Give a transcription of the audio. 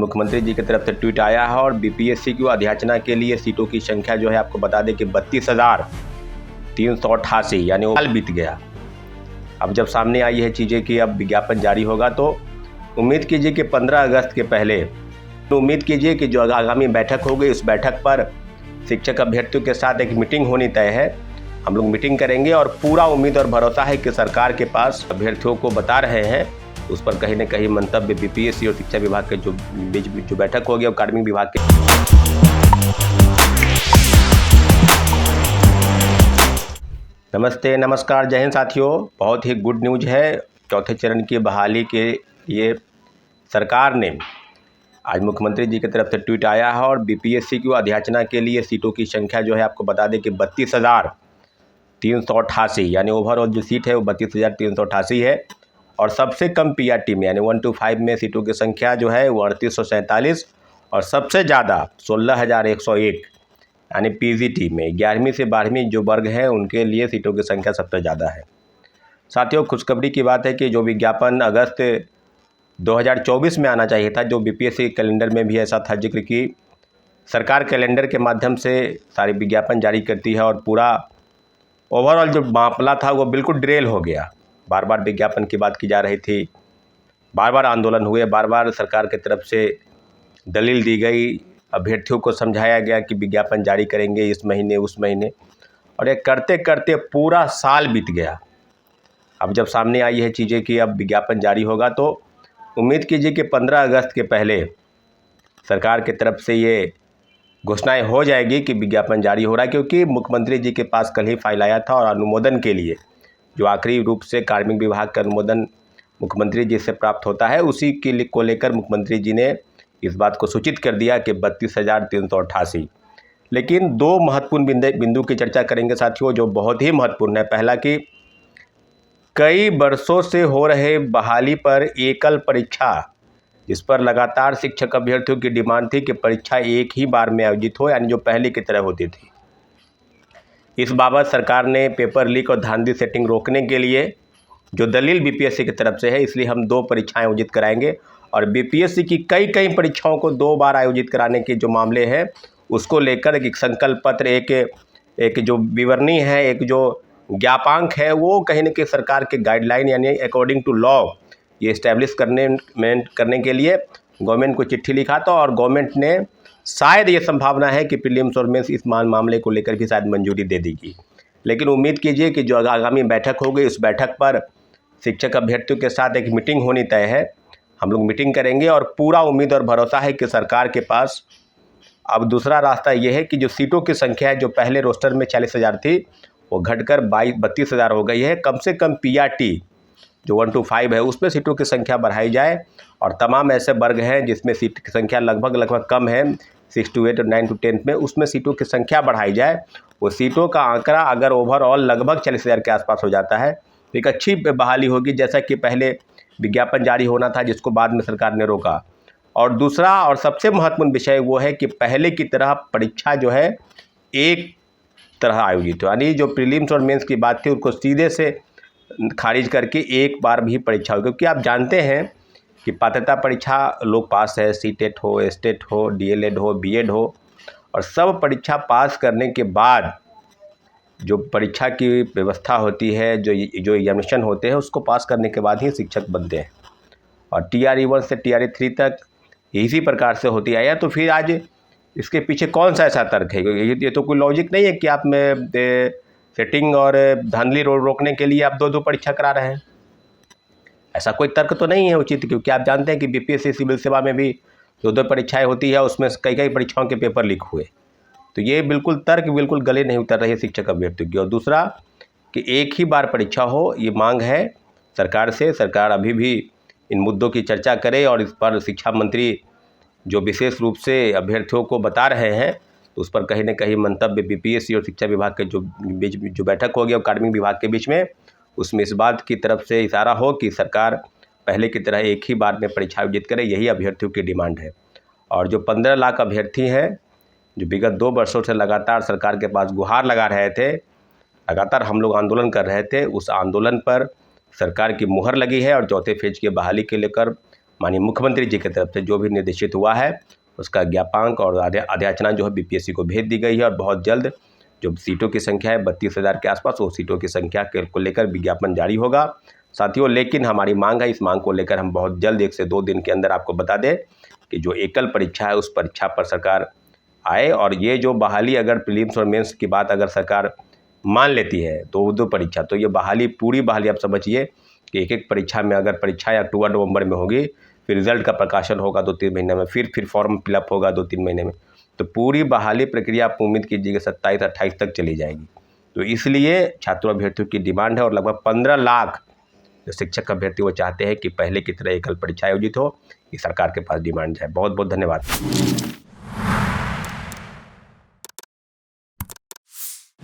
मुख्यमंत्री जी की तरफ से ट्वीट आया है और बीपीएससी की अध्याचना के लिए सीटों की संख्या जो है आपको बता दें कि 32,388 यानी वो साल बीत गया। अब जब सामने आई है चीज़ें कि अब विज्ञापन जारी होगा तो उम्मीद कीजिए कि 15 अगस्त के पहले उम्मीद कीजिए कि जो आगामी बैठक होगी उस बैठक पर शिक्षक अभ्यर्थियों के साथ एक मीटिंग होनी तय है। हम लोग मीटिंग करेंगे और पूरा उम्मीद और भरोसा है कि सरकार के पास अभ्यर्थियों को बता रहे हैं उस पर कहीं न कहीं मंतव्य बीपीएससी और शिक्षा विभाग के जो बैठक होगी और अकादमिक विभाग के नमस्ते नमस्कार जय हिंद साथियों। बहुत ही गुड न्यूज़ है। चौथे चरण की बहाली के लिए सरकार ने आज मुख्यमंत्री जी की तरफ से ट्वीट आया है और बीपीएससी की अध्याचना के लिए सीटों की संख्या जो है आपको बता दें कि 32,388 यानी ओवरऑल जो सीट है वो 32,388 है। और सबसे कम पीआरटी में यानी 1 to 5 में सीटों की संख्या जो है वो 3847 और सबसे ज़्यादा 16,101 यानी पीजीटी में 11वीं से 12वीं जो वर्ग हैं उनके लिए सीटों की संख्या सबसे ज़्यादा है। साथियों, खुशखबरी की बात है कि जो विज्ञापन अगस्त 2024 में आना चाहिए था, जो बीपीएससी कैलेंडर में भी ऐसा था जिक्र कि सरकार कैलेंडर के माध्यम से सारे विज्ञापन जारी करती है और पूरा ओवरऑल जो मामला था वो बिल्कुल डिरेल हो गया। बार बार विज्ञापन की बात की जा रही थी, बार बार आंदोलन हुए, बार बार सरकार की तरफ से दलील दी गई, अभ्यर्थियों को समझाया गया कि विज्ञापन जारी करेंगे इस महीने उस महीने, और ये करते करते पूरा साल बीत गया। अब जब सामने आई है चीज़ें कि अब विज्ञापन जारी होगा तो उम्मीद कीजिए कि 15 अगस्त के पहले सरकार की तरफ से ये घोषणाएं हो जाएगी कि विज्ञापन जारी हो रहा है, क्योंकि मुख्यमंत्री जी के पास कल ही फाइल आया था और अनुमोदन के लिए जो आखिरी रूप से कार्मिक विभाग का अनुमोदन मुख्यमंत्री जी से प्राप्त होता है उसी के को लेकर मुख्यमंत्री जी ने इस बात को सूचित कर दिया कि 32,388। लेकिन दो महत्वपूर्ण बिंदु की चर्चा करेंगे साथियों जो बहुत ही महत्वपूर्ण है। पहला कि कई वर्षों से हो रहे बहाली पर एकल परीक्षा, जिस पर लगातार शिक्षक अभ्यर्थियों की डिमांड थी कि परीक्षा एक ही बार में आयोजित हो यानी जो पहले की तरह होती थी। इस बाबत सरकार ने पेपर लीक और धांधली सेटिंग रोकने के लिए जो दलील बीपीएससी की तरफ से है, इसलिए हम 2 परीक्षाएं आयोजित कराएंगे और बीपीएससी की कई परीक्षाओं को 2 बार आयोजित कराने के जो मामले हैं उसको लेकर एक संकल्प पत्र, एक जो विवरणी है, एक जो ज्ञापांक है, वो कहीं न कहीं सरकार के गाइडलाइन यानी अकॉर्डिंग टू लॉ ये इस्टेब्लिश करने के लिए गवर्नमेंट को चिट्ठी लिखा था और गवर्नमेंट ने शायद ये संभावना है कि प्रीलिम्स और मेंस इस मामले को लेकर भी शायद मंजूरी दे देगी। लेकिन उम्मीद कीजिए कि जो आगामी बैठक होगी उस बैठक पर शिक्षक अभ्यर्थियों के साथ एक मीटिंग होनी तय है। हम लोग मीटिंग करेंगे और पूरा उम्मीद और भरोसा है कि सरकार के पास अब दूसरा रास्ता ये है कि जो सीटों की संख्या है जो पहले रोस्टर में 40,000 थी वो घटकर 32,000 हो गई है। कम से कम पीआरटी जो 1 to 5 है उसमें सीटों की संख्या बढ़ाई जाए और तमाम ऐसे वर्ग हैं जिसमें सीट की संख्या लगभग कम है 6 to 8 और 9 to 10 में, उसमें सीटों की संख्या बढ़ाई जाए। वो सीटों का आंकड़ा अगर ओवरऑल लगभग 40,000 के आसपास हो जाता है तो एक अच्छी बहाली होगी, जैसा कि पहले विज्ञापन जारी होना था जिसको बाद में सरकार ने रोका। और दूसरा और सबसे महत्वपूर्ण विषय वो है कि पहले की तरह परीक्षा जो है एक तरह आयोजित हो, यानी जो प्रीलिम्स और मेंस की बात थी उसको सीधे से खारिज करके एक बार भी परीक्षा हो, क्योंकि आप जानते हैं कि पात्रता परीक्षा लोग पास है, सीटेट हो, एस्टेट हो, डीएलएड हो, बीएड हो, और सब परीक्षा पास करने के बाद जो परीक्षा की व्यवस्था होती है, जो एग्जामिनेशन होते हैं उसको पास करने के बाद ही शिक्षक बनते हैं। और TRE 1 से TRE 3 तक इसी प्रकार से होती आया। तो फिर आज इसके पीछे कौन सा ऐसा तर्क है? ये तो कोई लॉजिक नहीं है कि आप में सेटिंग और धांधली रोकने के लिए आप 2 परीक्षा करा रहे हैं। ऐसा कोई तर्क तो नहीं है उचित, क्योंकि आप जानते हैं कि बीपीएससी सिविल सेवा में भी 2 परीक्षाएं होती है, उसमें कई परीक्षाओं के पेपर लीक हुए। तो ये तर्क बिल्कुल गले नहीं उतर रही है शिक्षक अभ्यर्थियों की। और दूसरा कि एक ही बार परीक्षा हो, ये मांग है सरकार से। सरकार अभी भी इन मुद्दों की चर्चा करे और इस पर शिक्षा मंत्री जो विशेष रूप से अभ्यर्थियों को बता रहे हैं तो उस पर कहीं न कहीं मंतव्य बीपीएससी और शिक्षा विभाग के जो बैठक होगी और कार्मिक विभाग के बीच में, उसमें इस बात की तरफ से इशारा हो कि सरकार पहले की तरह एक ही बार में परीक्षा आयोजित करे, यही अभ्यर्थियों की डिमांड है। और जो 15 लाख अभ्यर्थी हैं जो विगत 2 वर्षों से लगातार सरकार के पास गुहार लगा रहे थे, लगातार हम लोग आंदोलन कर रहे थे, उस आंदोलन पर सरकार की मुहर लगी है और चौथे फेज की बहाली के लेकर माननीय मुख्यमंत्री जी की तरफ से जो भी निर्देशित हुआ है उसका ज्ञापांक और अधियाचना जो है बीपीएससी को भेज दी गई है और बहुत जल्द जो सीटों की संख्या है 32,000 के आसपास, वो सीटों की संख्या को लेकर विज्ञापन जारी होगा साथियों। लेकिन हमारी मांग है, इस मांग को लेकर हम बहुत जल्द 1 से 2 दिन के अंदर आपको बता दें कि जो एकल परीक्षा है उस परीक्षा पर सरकार आए, और ये जो बहाली अगर प्रीलिम्स और मेंस की बात अगर सरकार मान लेती है तो 2 परीक्षा, तो ये बहाली पूरी बहाली आप समझिए कि एक परीक्षा में अगर परीक्षा अक्टूबर नवंबर में होगी, फिर रिजल्ट का प्रकाशन होगा 2-3 महीने में, फिर फॉर्म फिलअप होगा 2-3 महीने में, तो पूरी बहाली प्रक्रिया आप उम्मीद कीजिएगा 27-28 तक चली जाएगी। तो इसलिए छात्रों अभ्यर्थियों की डिमांड है और लगभग 15 लाख जो शिक्षक अभ्यर्थी वो चाहते हैं कि पहले की तरह एकल परीक्षा आयोजित हो। ये सरकार के पास डिमांड है। बहुत बहुत धन्यवाद।